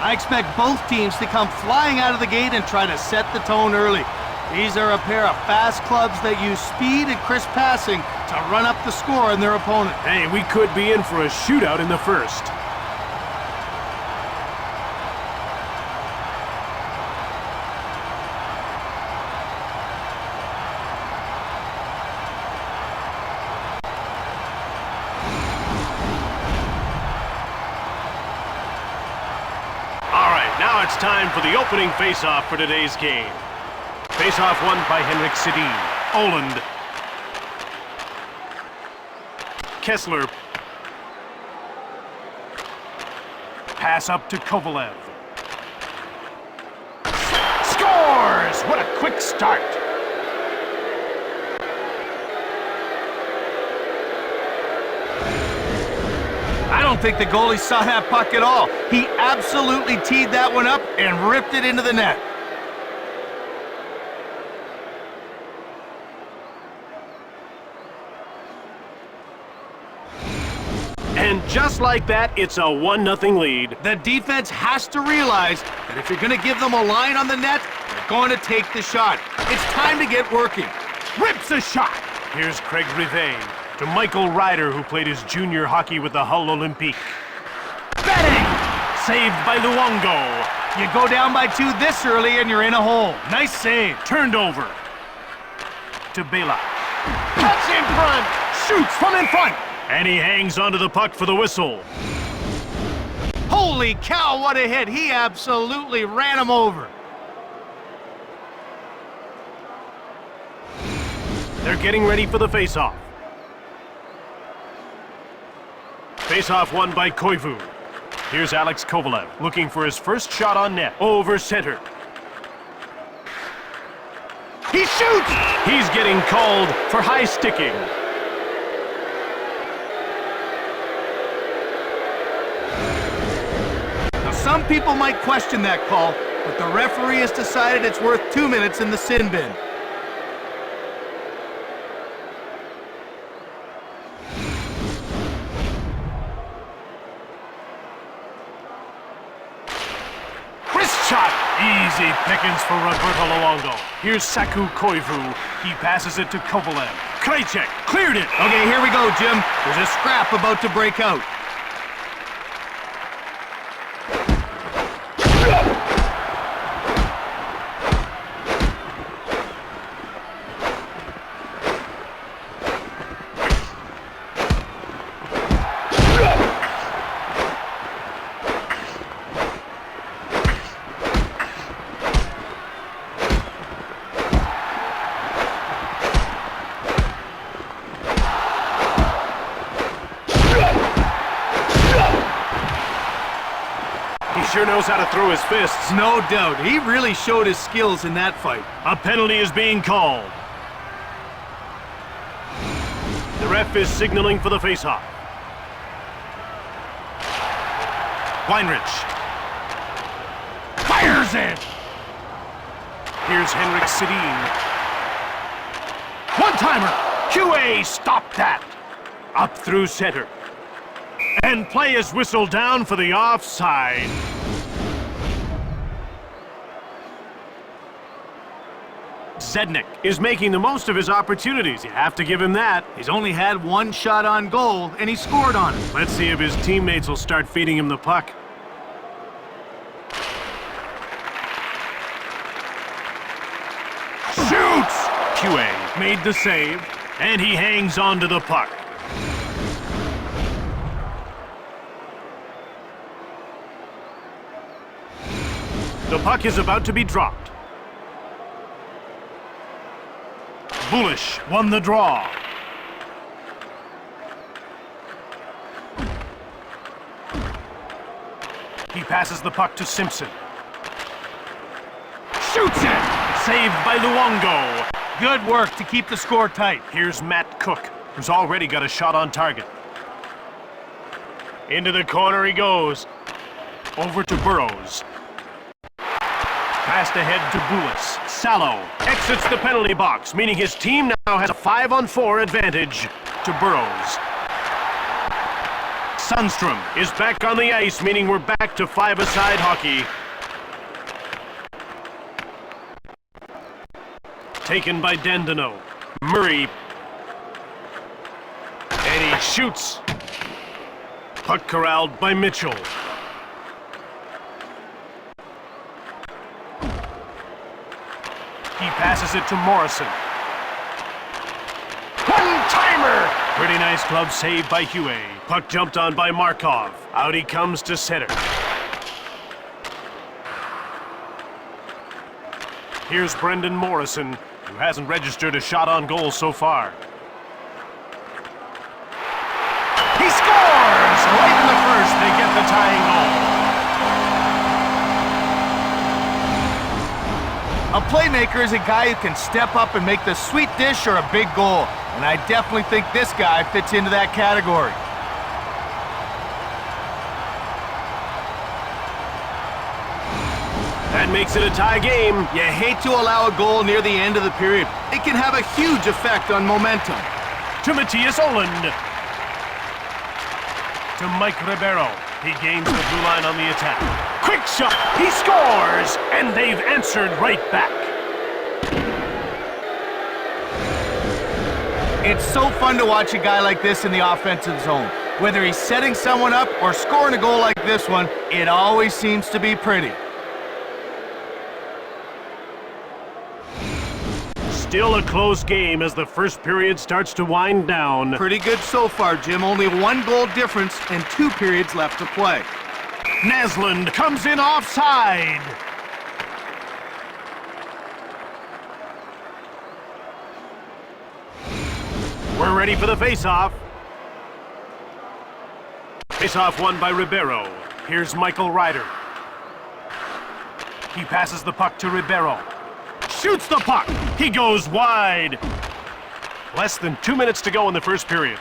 I expect both teams to come flying out of the gate and try to set the tone early. These are a pair of fast clubs that use speed and crisp passing to run up the score on their opponent. Hey, we could be in for a shootout in the first. Now it's time for the opening face-off for today's game. Face-off won by Henrik Sedin. Oland. Kessler. Pass up to Kovalev. Scores! What a quick start. I don't think the goalie saw that puck at all. He absolutely teed that one up and ripped it into the net. And just like that, it's a 1-0 lead. The defense has to realize that if you're going to give them a line on the net, they're going to take the shot. It's time to get working. Rips a shot. Here's Craig Rivet to Michael Ryder, who played his junior hockey with the Hull Olympique. Betting! Saved by Luongo. You go down by 2 this early and you're in a hole. Nice save. Turned over. To Bela. Cuts in front. Shoots from in front. And he hangs onto the puck for the whistle. Holy cow, what a hit. He absolutely ran him over. They're getting ready for the face-off. Face-off won by Koivu. Here's Alex Kovalev looking for his first shot on net. Over center. He shoots! He's getting called for high sticking. Now, some people might question that call, but the referee has decided it's worth 2 minutes in the sin bin. Shot! Easy pickings for Roberto Luongo. Here's Saku Koivu. He passes it to Kovalev. Krejcik cleared it. Okay, here we go, Jim. There's a scrap about to break out. Sure knows how to throw his fists. No doubt. He really showed his skills in that fight. A penalty is being called. The ref is signaling for the face-off. Weinrich. Fires it! Here's Henrik Sedin. One-timer! QA, stop that! Up through center. And play is whistled down for the offside. Zednik is making the most of his opportunities. You have to give him that. He's only had 1 shot on goal, and he scored on it. Let's see if his teammates will start feeding him the puck. Shoots! QA made the save, and he hangs on to the puck. The puck is about to be dropped. Bullish won the draw. He passes the puck to Simpson. Shoots it! Saved by Luongo. Good work to keep the score tight. Here's Matt Cook, who's already got a shot on target. Into the corner he goes. Over to Burrows. Passed ahead to Boulis. Salo exits the penalty box, meaning his team now has a 5-on-4 advantage to Burrows. Sundstrom is back on the ice, meaning we're back to five-a-side hockey. Taken by Dandino. Murray. And he shoots. Puck corralled by Mitchell. He passes it to Morrison. One-timer! Pretty nice glove save by Huey. Puck jumped on by Markov. Out he comes to center. Here's Brendan Morrison, who hasn't registered a shot on goal so far. He scores! Right in the first, they get the tying goal. A playmaker is a guy who can step up and make the sweet dish or a big goal. And I definitely think this guy fits into that category. That makes it a tie game. You hate to allow a goal near the end of the period. It can have a huge effect on momentum. To Matthias Oland. To Mike Ribeiro. He gains the blue line on the attack. Quick shot. He scores. And they've answered right back. It's so fun to watch a guy like this in the offensive zone. Whether he's setting someone up or scoring a goal like this one, it always seems to be pretty. Still a close game as the first period starts to wind down. Pretty good so far, Jim. Only one goal difference and 2 periods left to play. Naslund comes in offside. We're ready for the face-off. Face-off won by Ribeiro. Here's Michael Ryder. He passes the puck to Ribeiro. Shoots the puck. He goes wide. Less than 2 minutes to go in the first period.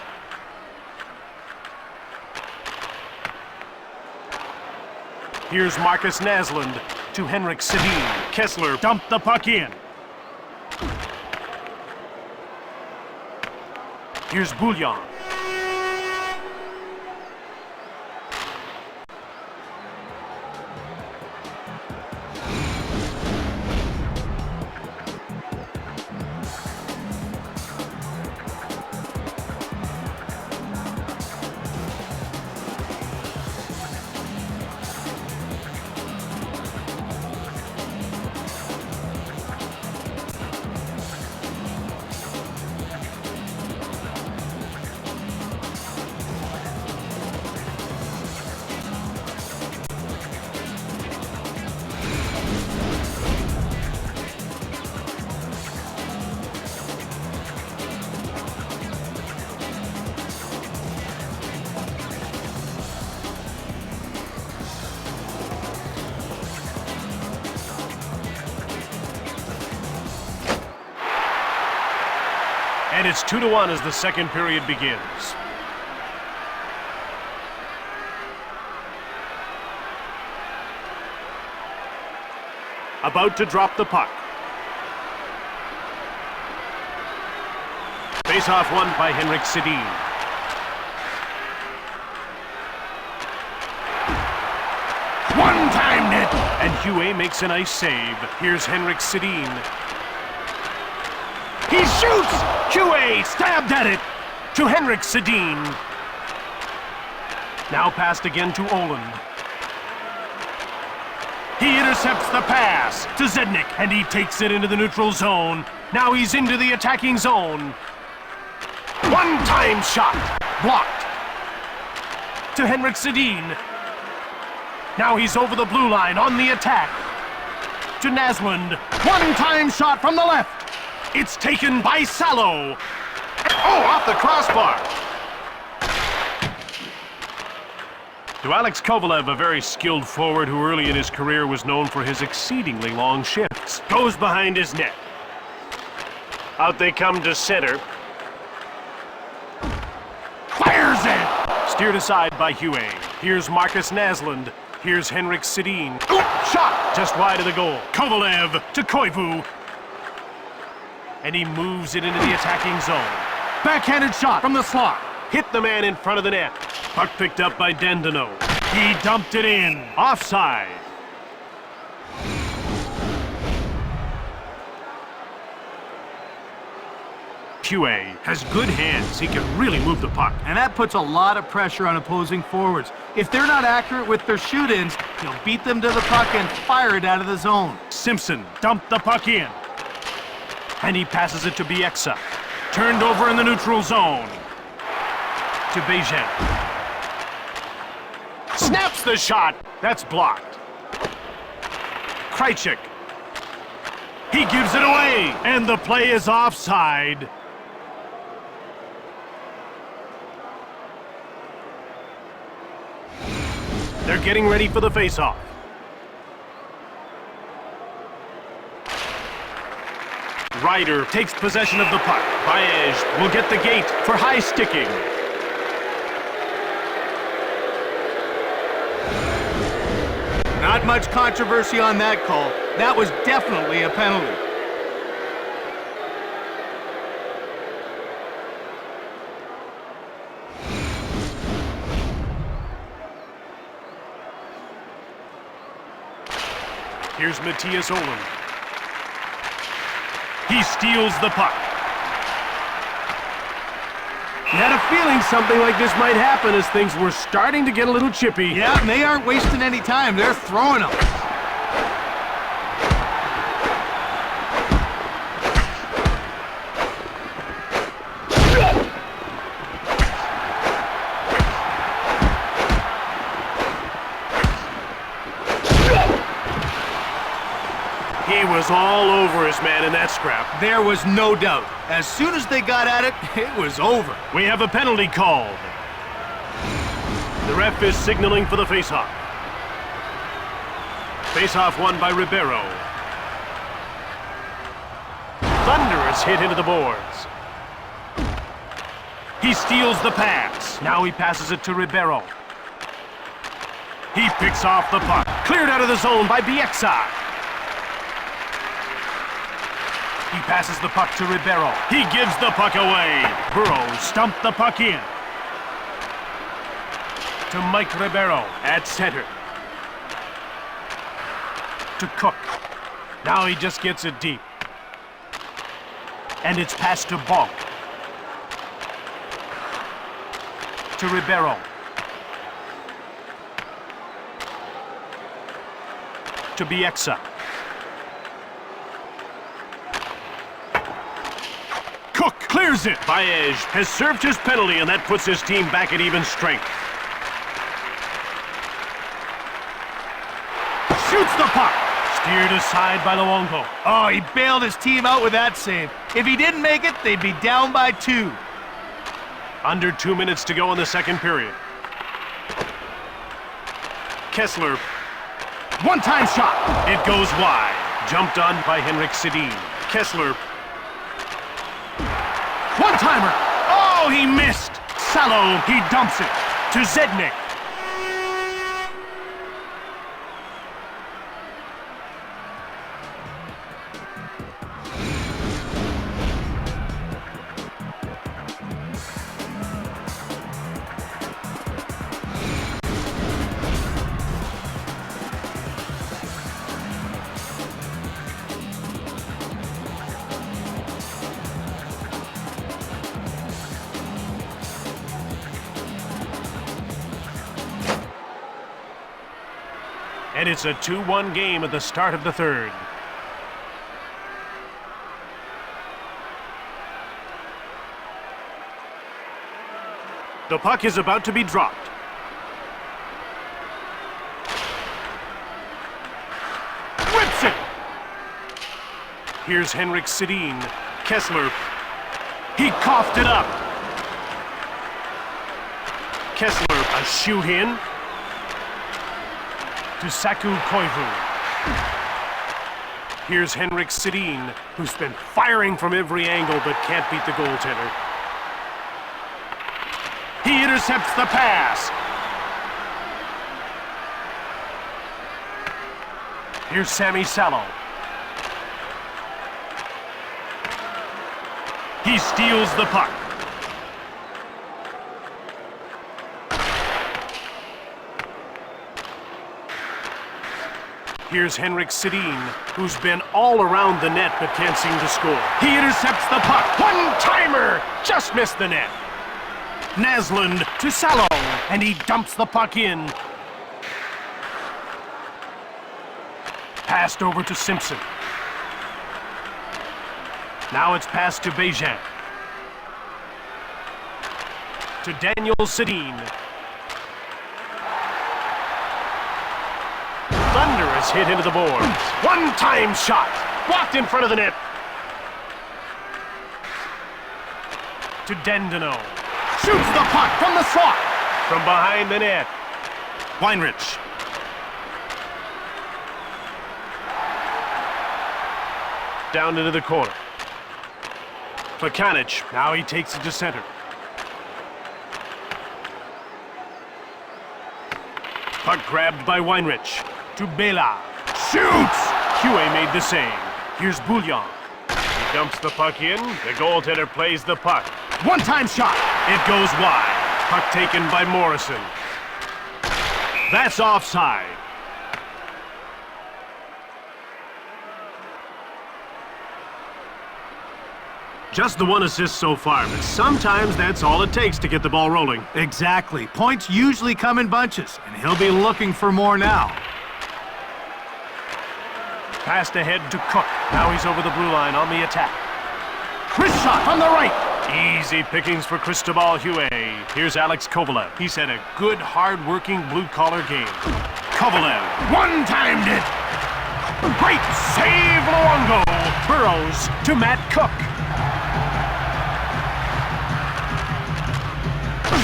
Here's Marcus Naslund to Henrik Sedin. Kessler dumped the puck in. Here's Bouillon. And it's 2-1 as the second period begins. About to drop the puck. Face-off won by Henrik Sedin. One-time net! And Huey makes a nice save. Here's Henrik Sedin. He shoots! Huey stabbed at it to Henrik Sedin. Now passed again to Oland. He intercepts the pass to Zednik, and he takes it into the neutral zone. Now he's into the attacking zone. One-time shot, blocked. To Henrik Sedin. Now he's over the blue line on the attack. To Naslund. One-time shot from the left. It's taken by Salo. Oh, off the crossbar. To Alex Kovalev, a very skilled forward who early in his career was known for his exceedingly long shifts. Goes behind his net. Out they come to center. Fires it! Steered aside by Huey. Here's Marcus Naslund. Here's Henrik Sedin. Oop, shot! Just wide of the goal. Kovalev to Koivu. And he moves it into the attacking zone. Backhanded shot from the slot. Hit the man in front of the net. Puck picked up by Dandino. He dumped it in. Offside. QA has good hands. He can really move the puck. And that puts a lot of pressure on opposing forwards. If they're not accurate with their shoot-ins, he'll beat them to the puck and fire it out of the zone. Simpson dumped the puck in. And he passes it to Bieksa. Turned over in the neutral zone. To Bejin. Snaps the shot. That's blocked. Krejcik. He gives it away. And the play is offside. They're getting ready for the face-off. Ryder takes possession of the puck. Baez will get the gate for high sticking. Not much controversy on that call. That was definitely a penalty. Here's Matthias Olin. He steals the puck. You had a feeling something like this might happen as things were starting to get a little chippy. Yeah, and they aren't wasting any time. They're throwing them. He was all over his man in that scrap. There was no doubt. As soon as they got at it, it was over. We have a penalty called. The ref is signaling for the face-off. Face-off won by Ribeiro. Thunderous hit into the boards. He steals the pass. Now he passes it to Ribeiro. He picks off the puck. Cleared out of the zone by Bieksa. He passes the puck to Ribeiro. He gives the puck away. Burrow stumped the puck in. To Mike Ribeiro at center. To Cook. Now he just gets it deep. And it's passed to Bonk. To Ribeiro. To Bieksa. Cook clears it. Baez has served his penalty, and that puts his team back at even strength. Shoots the puck. Steered aside by Luongo. Oh, he bailed his team out with that save. If he didn't make it, they'd be down by 2. Under 2 minutes to go in the second period. Kessler. One-time shot. It goes wide. Jumped on by Henrik Sedin. Kessler. One-timer. Oh, he missed. Salo, he dumps it to Zednik. And it's a 2-1 game at the start of the third. The puck is about to be dropped. Whips it. Here's Henrik Sedin. Kessler. He coughed it up. Kessler, a shoot-in. To Saku Koivu. Here's Henrik Sedin, who's been firing from every angle but can't beat the goaltender. He intercepts the pass. Here's Sammy Salo. He steals the puck. Here's Henrik Sedin, who's been all around the net but can't seem to score. He intercepts the puck. One-timer! Just missed the net. Naslund to Salo, and he dumps the puck in. Passed over to Simpson. Now it's passed to Bejan. To Daniel Sedin. Thunderous hit into the boards. One-time shot. Blocked in front of the net. To Dendino. Shoots the puck from the slot. From behind the net. Weinrich. Down into the corner. Plekanec. Now he takes it to center. Puck grabbed by Weinrich. To Bela. Shoots! QA made the save. Here's Bouillon. He dumps the puck in. The goaltender plays the puck. One-time shot. It goes wide. Puck taken by Morrison. That's offside. Just the one assist so far, but sometimes that's all it takes to get the ball rolling. Exactly. Points usually come in bunches, and he'll be looking for more now. Passed ahead to Cook. Now he's over the blue line on the attack. Wrist shot on the right. Easy pickings for Cristobal Huey. Here's Alex Kovalev. He's had a good, hard-working, blue-collar game. Kovalev one-timed it. Great save, Luongo. Burrows to Matt Cook.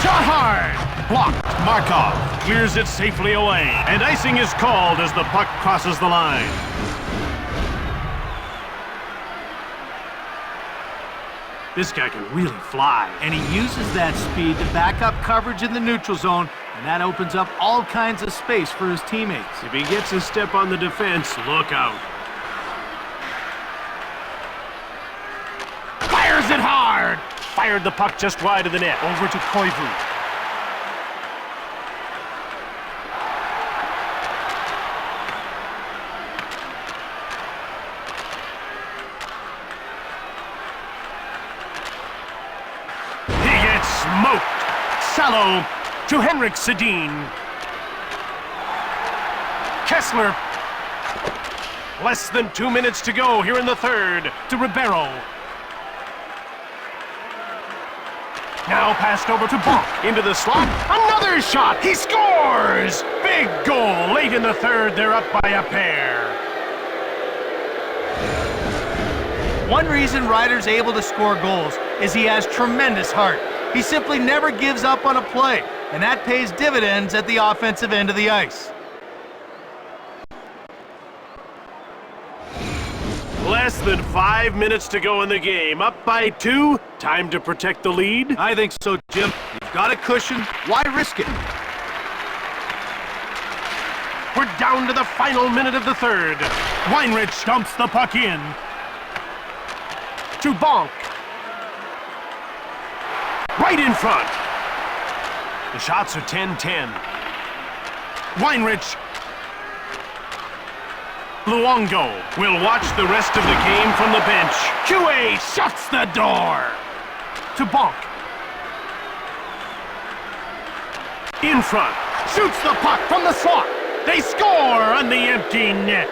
Shot hard. Blocked. Markov clears it safely away. And icing is called as the puck crosses the line. This guy can really fly. And he uses that speed to back up coverage in the neutral zone, and that opens up all kinds of space for his teammates. If he gets a step on the defense, look out. Fires it hard! Fired the puck just wide of the net. Over to Koivu. Smoked. Salo to Henrik Sedin. Kessler. Less than 2 minutes to go here in the third. To Ribeiro. Now passed over to Bonk. Into the slot. Another shot. He scores! Big goal late in the third. They're up by a pair. One reason Ryder's able to score goals is he has tremendous heart. He simply never gives up on a play, and that pays dividends at the offensive end of the ice. Less than 5 minutes to go in the game. Up by 2. Time to protect the lead. I think so, Jim. You've got a cushion. Why risk it? We're down to the final minute of the third. Weinrich dumps the puck in. To Bonk. Right in front. The shots are 10-10. Weinrich. Luongo will watch the rest of the game from the bench. QA shuts the door. To Bonk. In front. Shoots the puck from the slot. They score on the empty net.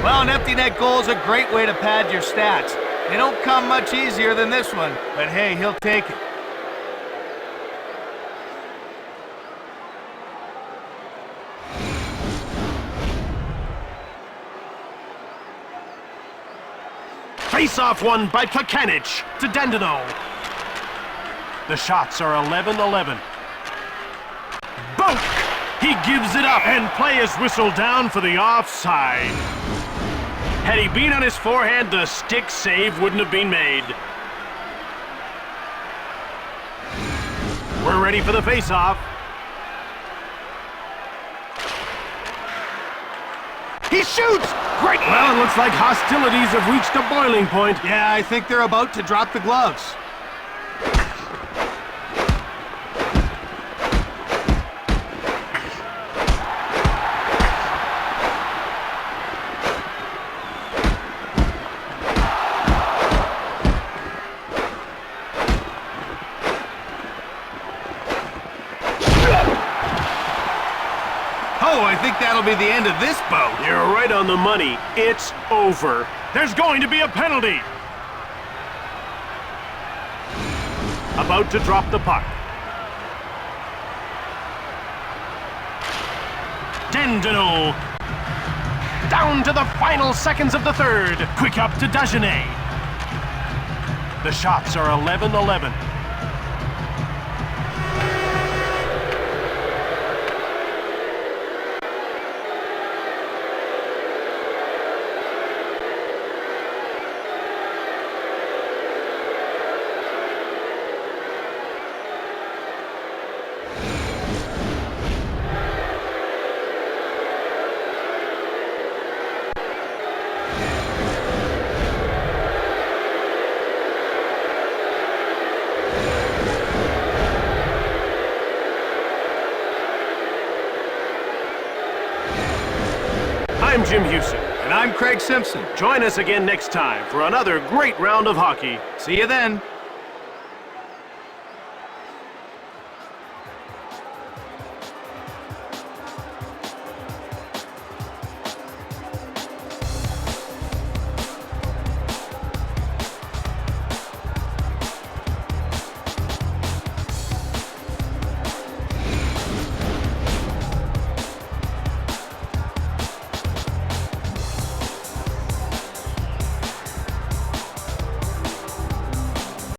Well, an empty net goal is a great way to pad your stats. They don't come much easier than this one, but hey, he'll take it. Face-off won by Plekanec to Dendino. The shots are 11-11. Bonk! He gives it up, and play is whistled down for the offside. Had he been on his forehand, the stick save wouldn't have been made. We're ready for the face-off. He shoots! Great! Well, it looks like hostilities have reached a boiling point. Yeah, I think they're about to drop the gloves. be the end of this bout. You're right on the money. It's over. There's going to be a penalty. About to drop the puck. Dendino. Down to the final seconds of the third. Quick up to Dagenet. The shots are 11-11. I'm Jim Houston. And I'm Craig Simpson. Join us again next time for another great round of hockey. See you then.